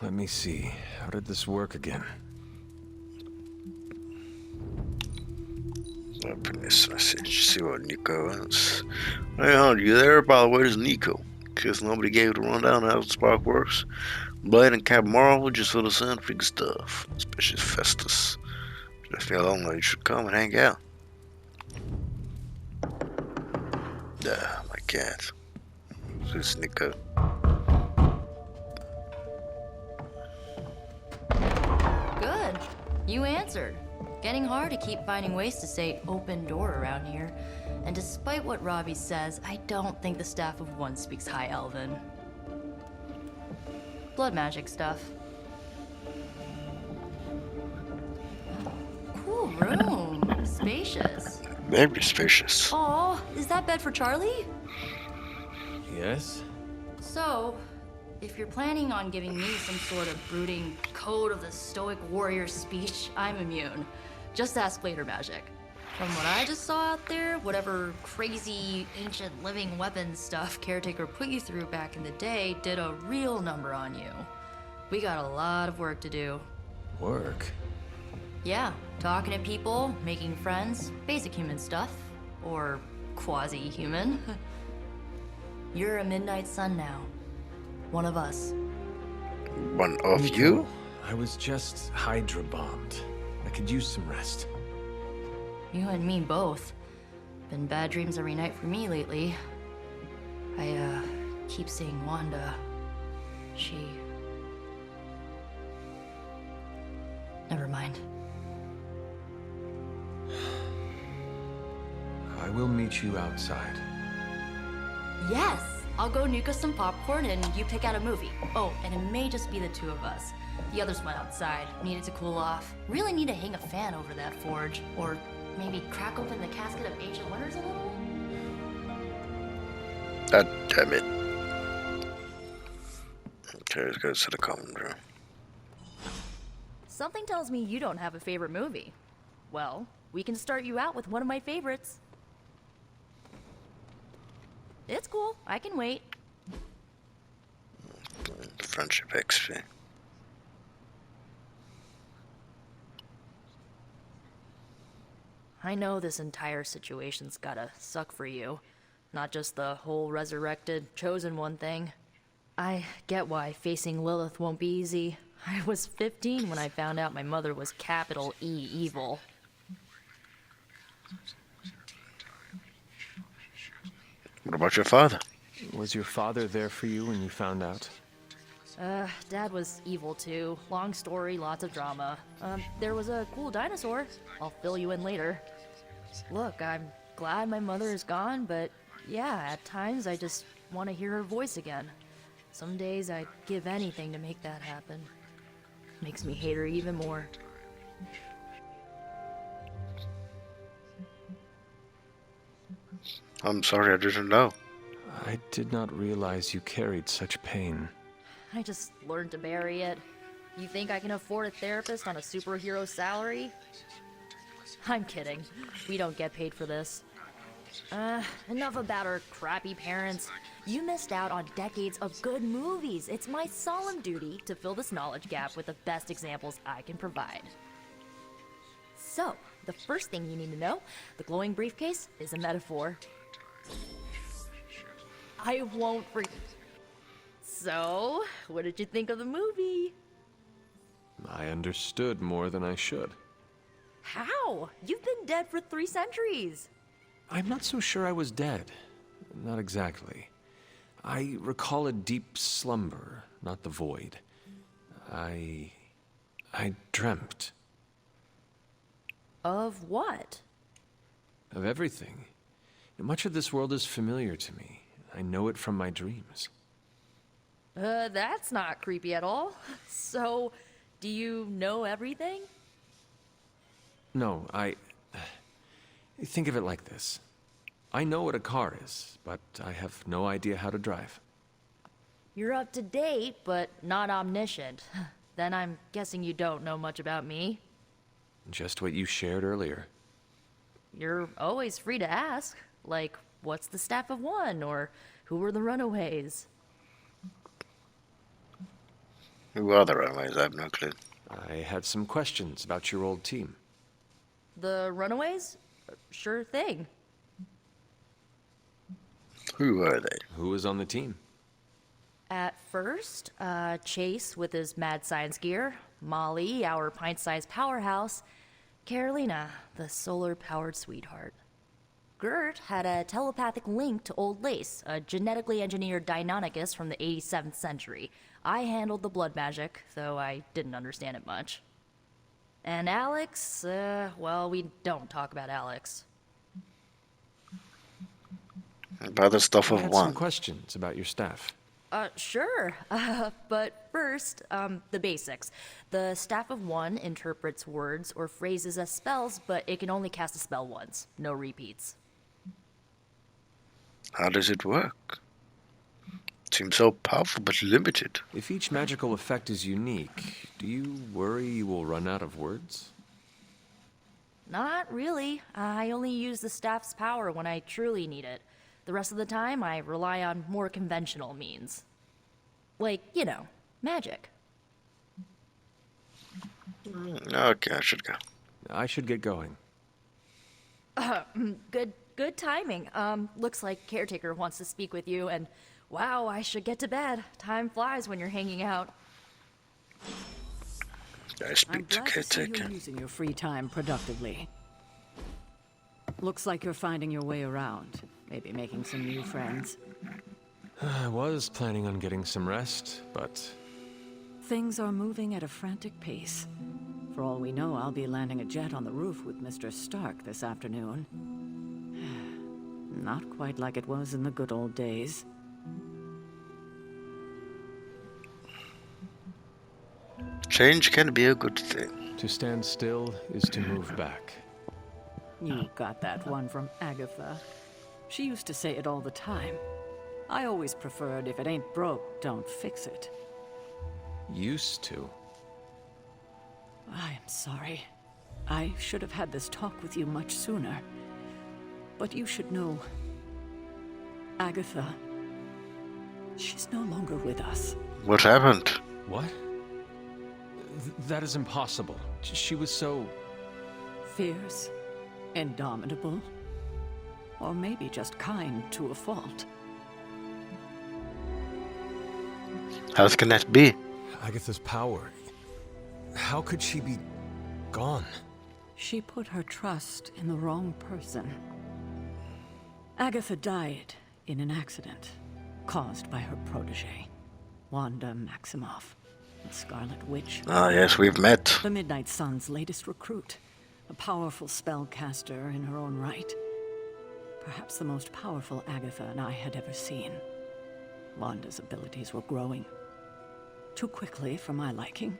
Let me see. How did this work again? Open this message, see what Nico wants. Hey, hon, you there? By the way, this is Nico. In case nobody gave the rundown on how the spark works. Blade and Captain Marvel just fill us in, figure stuff. Especially Festus. Left me alone, though. You should come and hang out. My cat. This is Nico. Good. You answered. Getting hard to keep finding ways to say open door around here. And despite what Robbie says, I don't think the staff of one speaks High Elven. Blood magic stuff. Cool room. Spacious. Very spacious. Aw, is that bed for Charlie? Yes? So, if you're planning on giving me some sort of brooding code of the stoic warrior speech, I'm immune. Just ask later, magic. From what I just saw out there, whatever crazy ancient living weapons stuff Caretaker put you through back in the day did a real number on you. We got a lot of work to do. Work? Yeah, talking to people, making friends, basic human stuff. Or quasi-human. You're a midnight sun now. One of us. One of Nico, you? I was just Hydra bombed. I could use some rest. You and me both. Been bad dreams every night for me lately. I, keep seeing Wanda. She... Never mind. I will meet you outside. Yes! I'll go nuke us some popcorn and you pick out a movie. Oh, and it may just be the two of us. The others went outside, needed to cool off. Really need to hang a fan over that forge. Or maybe crack open the casket of ancient wonders a little? God damn it. Okay, let's go to the common room. Something tells me you don't have a favorite movie. Well, we can start you out with one of my favorites. It's cool, I can wait. Friendship XP. I know this entire situation's gotta suck for you. Not just the whole resurrected, chosen one thing. I get why facing Lilith won't be easy. I was 15 when I found out my mother was capital E evil. What about your father? Was your father there for you when you found out? Dad was evil too. Long story, lots of drama. There was a cool dinosaur. I'll fill you in later. Look, I'm glad my mother is gone, but yeah, at times I just want to hear her voice again. Some days I'd give anything to make that happen. Makes me hate her even more. I'm sorry, I didn't know. I did not realize you carried such pain. I just learned to bury it. You think I can afford a therapist on a superhero salary? I'm kidding. We don't get paid for this. Enough about our crappy parents. You missed out on decades of good movies. It's my solemn duty to fill this knowledge gap with the best examples I can provide. So, the first thing you need to know, the glowing briefcase is a metaphor. I won't So, what did you think of the movie? I understood more than I should. How? You've been dead for 3 centuries. I'm not so sure I was dead. Not exactly. I recall a deep slumber, not the void. I dreamt. Of what? Of everything. Much of this world is familiar to me. I know it from my dreams. That's not creepy at all. So, do you know everything? No, think of it like this. I know what a car is, but I have no idea how to drive. You're up to date, but not omniscient. Then I'm guessing you don't know much about me. Just what you shared earlier. You're always free to ask. Like, what's the staff of one? Or who were the runaways? Who are the Runaways? I have no clue. I had some questions about your old team. The Runaways? Sure thing. Who were they? Who was on the team? At first, Chase with his mad science gear, Molly, our pint-sized powerhouse, Carolina, the solar-powered sweetheart. Gert had a telepathic link to Old Lace, a genetically engineered Deinonychus from the 87th century. I handled the blood magic, though I didn't understand it much. And Alex, well, we don't talk about Alex. About the stuff I of had some one. questions about your staff. Sure. But first, the basics. The Staff of One interprets words or phrases as spells, but it can only cast a spell once. No repeats. How does it work? Seems so powerful but limited. If each magical effect is unique, do you worry you will run out of words? Not really. I only use the staff's power when I truly need it. The rest of the time, I rely on more conventional means. Like, you know, magic. Okay, I should go. I should get going. Good timing. Looks like Caretaker wants to speak with you, and wow, I should get to bed. Time flies when you're hanging out. I I'm speak to glad to see caretaker. you're using your free time productively. Looks like you're finding your way around. Maybe making some new friends. I was planning on getting some rest, but Things are moving at a frantic pace. For all we know, I'll be landing a jet on the roof with Mr. Stark this afternoon. Not quite like it was in the good old days. Change can be a good thing. to stand still is to move back. You got that one from Agatha. She used to say it all the time. I always preferred if it ain't broke, don't fix it. Used to. I am sorry. I should have had this talk with you much sooner. But you should know... Agatha... she's no longer with us. What happened? What? That is impossible. She was so... Fierce, indomitable, or maybe just kind to a fault. How can that be? Agatha's power. How could she be gone? She put her trust in the wrong person. Agatha died in an accident caused by her protege, Wanda Maximoff, the Scarlet Witch. Ah, yes, we've met. The Midnight Sun's latest recruit, a powerful spellcaster in her own right. Perhaps the most powerful Agatha and I had ever seen. Wanda's abilities were growing. Too quickly for my liking.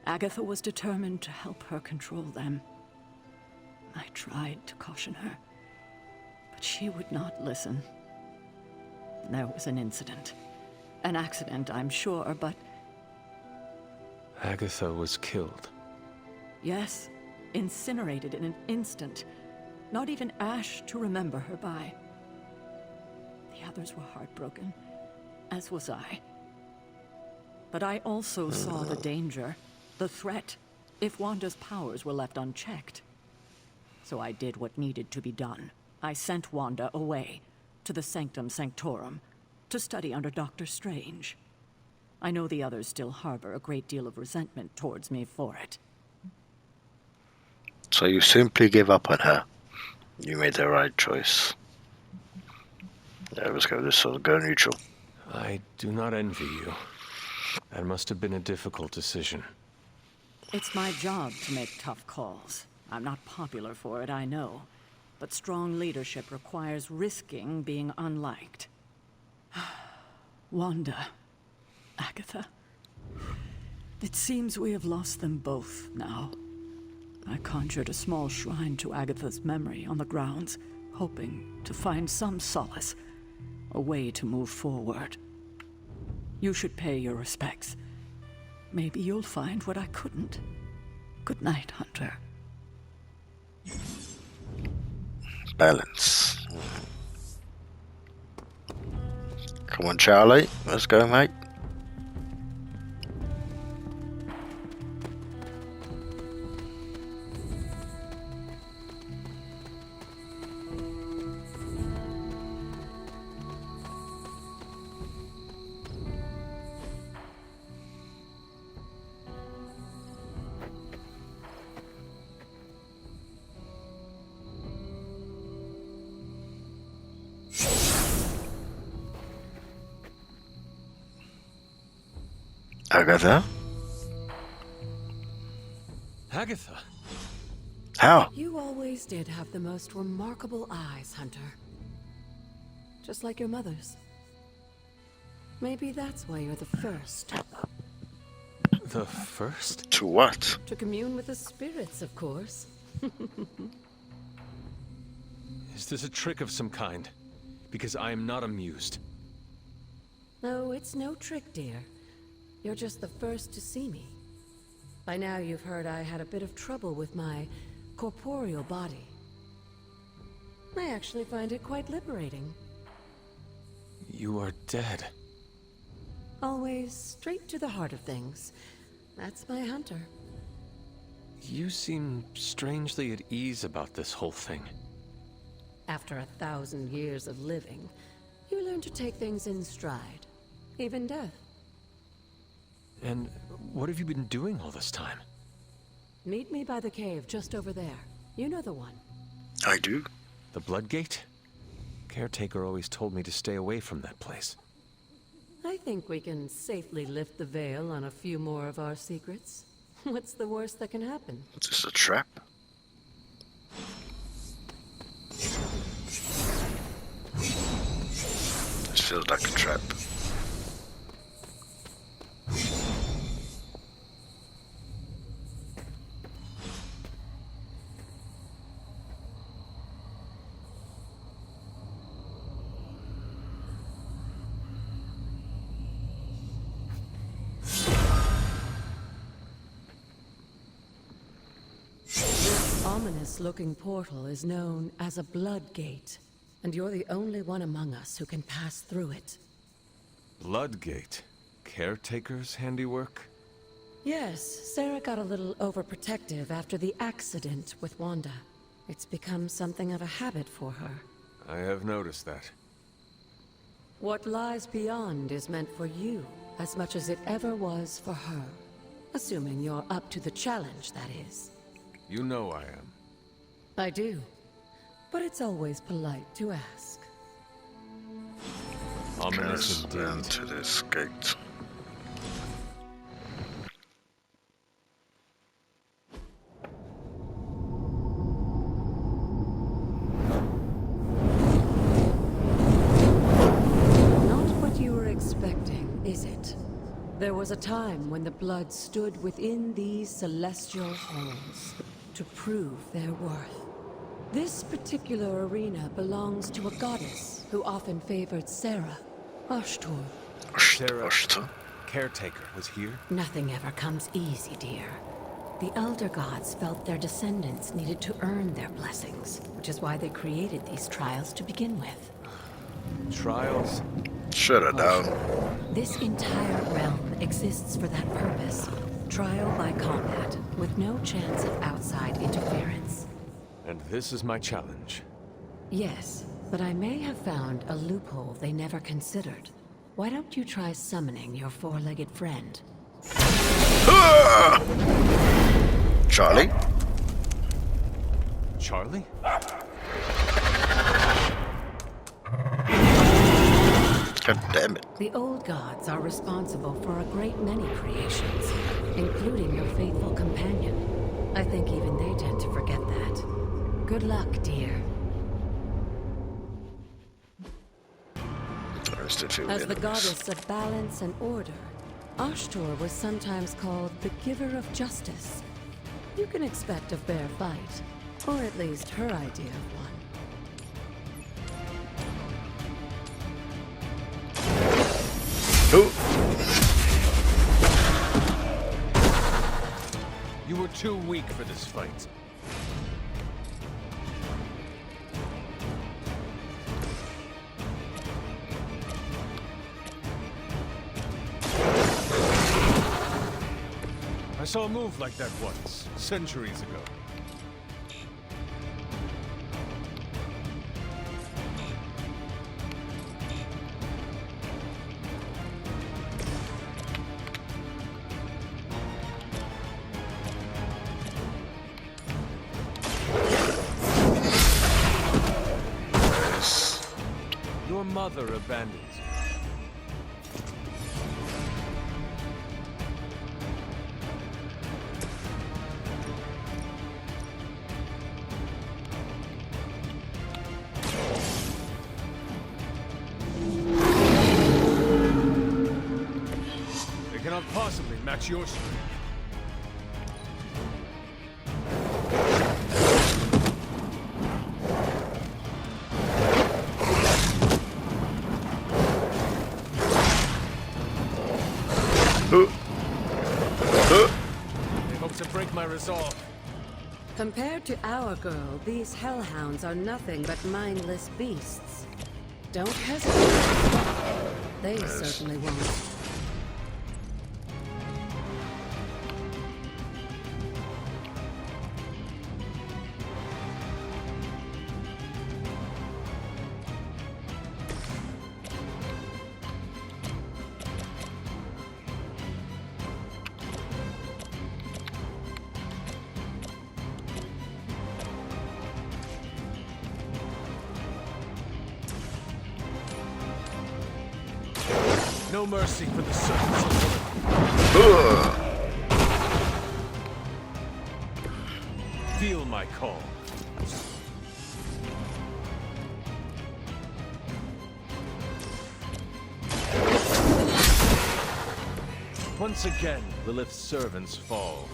Agatha was determined to help her control them. I tried to caution her, but she would not listen. There was an incident. An accident, I'm sure, but... Agatha was killed. yes, incinerated in an instant. Not even ash to remember her by. The others were heartbroken, as was I. But I also saw the danger, the threat, if Wanda's powers were left unchecked. So I did what needed to be done. I sent Wanda away, to the Sanctum Sanctorum, to study under Doctor Strange. I know the others still harbor a great deal of resentment towards me for it. So you simply gave up on her. You made the right choice. Yeah, let's go this one. Go neutral. I do not envy you. That must have been a difficult decision. It's my job to make tough calls. I'm not popular for it, I know. But strong leadership requires risking being unliked. Wanda, Agatha. It seems we have lost them both now. I conjured a small shrine to Agatha's memory on the grounds, hoping to find some solace, a way to move forward. You should pay your respects. Maybe you'll find what I couldn't. Good night, Hunter. Balance. Come on, Charlie. Let's go, mate. Agatha? Agatha? How? You always did have the most remarkable eyes, Hunter. Just like your mother's. Maybe that's why you're the first. The first? To what? To commune with the spirits, of course. Is this a trick of some kind? Because I am not amused. No, it's no trick, dear. You're just the first to see me. By now you've heard I had a bit of trouble with my corporeal body. I actually find it quite liberating. You are dead. Always straight to the heart of things. That's my Hunter. You seem strangely at ease about this whole thing. After 1,000 years of living, you learn to take things in stride. Even death. And what have you been doing all this time? Meet me by the cave just over there. You know the one. I do. The Bloodgate? Caretaker always told me to stay away from that place. I think we can safely lift the veil on a few more of our secrets. What's the worst that can happen? Is this a trap? This feels like a trap. Ominous-looking portal is known as a Bloodgate, and you're the only one among us who can pass through it. Bloodgate? Caretaker's handiwork? Yes, Sarah got a little overprotective after the accident with Wanda. It's become something of a habit for her. I have noticed that. What lies beyond is meant for you, as much as it ever was for her. Assuming you're up to the challenge, that is. You know I am. I do. But it's always polite to ask. Ominous Yes, indeed. into this gate. Not what you were expecting, is it? There was a time when the blood stood within these celestial halls to prove their worth. This particular arena belongs to a goddess who often favored Sarah, Chthon. Sarah, Caretaker, was here? Nothing ever comes easy, dear. The Elder Gods felt their descendants needed to earn their blessings, which is why they created these trials to begin with. Trials? Shut it down. This entire realm exists for that purpose. Trial by combat, with no chance of outside interference. And this is my challenge. Yes, but I may have found a loophole they never considered. Why don't you try summoning your four-legged friend? Charlie? Charlie? God damn it. The old gods are responsible for a great many creations, including your faithful companion. I think even they tend to forget that. Good luck, dear. As the goddess of balance and order, Ashtor was sometimes called the giver of justice. You can expect a fair fight, or at least her idea of one. Who? You were too weak for this fight. I saw a move like that once, centuries ago. Your mother abandons you. It cannot possibly match your strength. They hope to break my resolve. Compared to our girl, these hellhounds are nothing but mindless beasts. Don't hesitate. They certainly won't. No mercy for the servants of Lilith. Feel my call. Once again, Lilith's servants fall.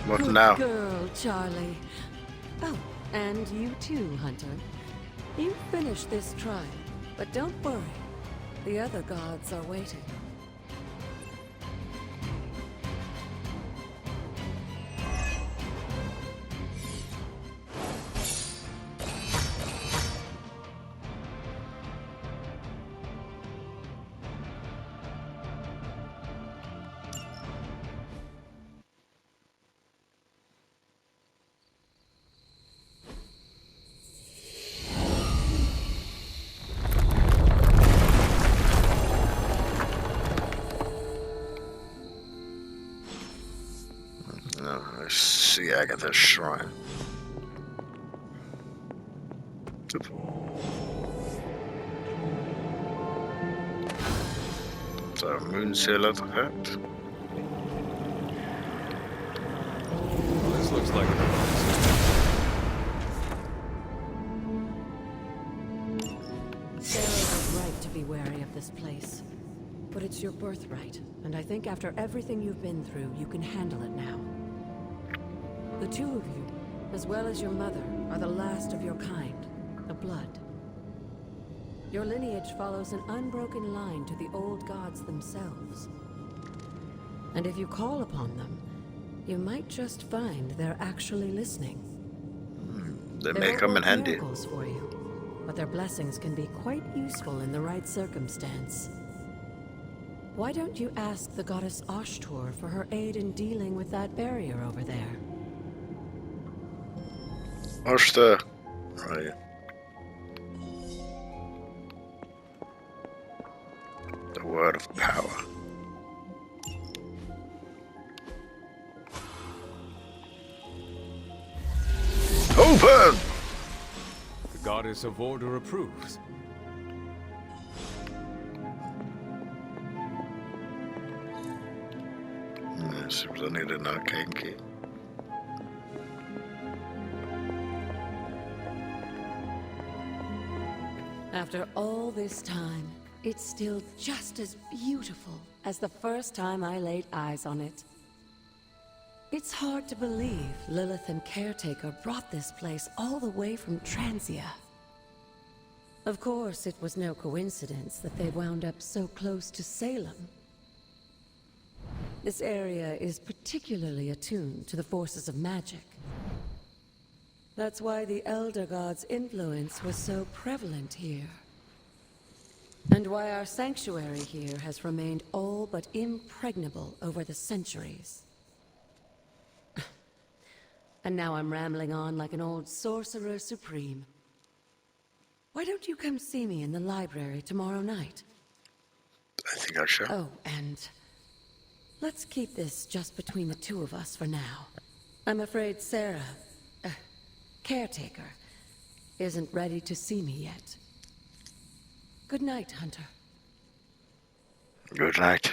What Good now? girl, Charlie. Oh, and you too, Hunter. You finished this trial, but don't worry. The other gods are waiting. Let's see, Agatha's shrine. So, moon seal artifact. This looks like an Sarah was right to be wary of this place. But it's your birthright, and I think after everything you've been through, you can handle it now. The two of you, as well as your mother, are the last of your kind, the blood. Your lineage follows an unbroken line to the old gods themselves. And if you call upon them, you might just find they're actually listening. They may come in handy. Miracles for you, but their blessings can be quite useful in the right circumstance. Why don't you ask the goddess Ashtur for her aid in dealing with that barrier over there? Ashtur. Right. The word of power. Open! The goddess of order approves. Seems I need an arcane key. After all this time, it's still just as beautiful as the first time I laid eyes on it. It's hard to believe Lilith and Caretaker brought this place all the way from Transia. Of course, it was no coincidence that they wound up so close to Salem. This area is particularly attuned to the forces of magic. That's why the Elder God's influence was so prevalent here. And why our sanctuary here has remained all but impregnable over the centuries. And now I'm rambling on like an old sorcerer supreme. Why don't you come see me in the library tomorrow night? I think I shall. Oh, and let's keep this just between the two of us for now. I'm afraid Sarah, Caretaker, isn't ready to see me yet. Good night, Hunter. Good night.